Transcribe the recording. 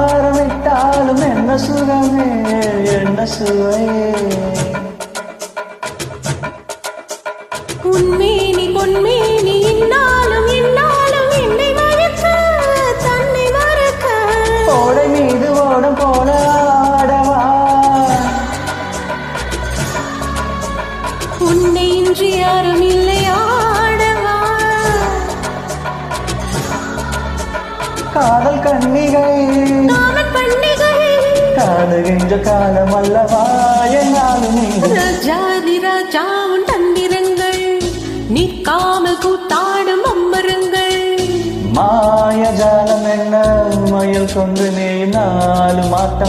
ஆரம்பித்தாலும் என்ன சுகமே என்ன சுவையே உன்மேனி பொன்மேனி இன்னாலும் இன்னாலும் என்னை மறக்க தன்னை மறக்க ஓடை மீது ஓடம் போல ஆடவா உன்னை இன்றி யாரும் இல்லை ஆடவா காதல் கண்ணிகை காமன் பண்டிகை காணுகின்ற காலம் அல்லவா என்னாலும் ராஜாதி ராஜா உன் தந்திரங்கள் நிற்காமல் கூத்தாடும் அம்பரங்கள் மாயஜாலம் என்ன மயில் கொண்டு நீ நாலு மாட்டம்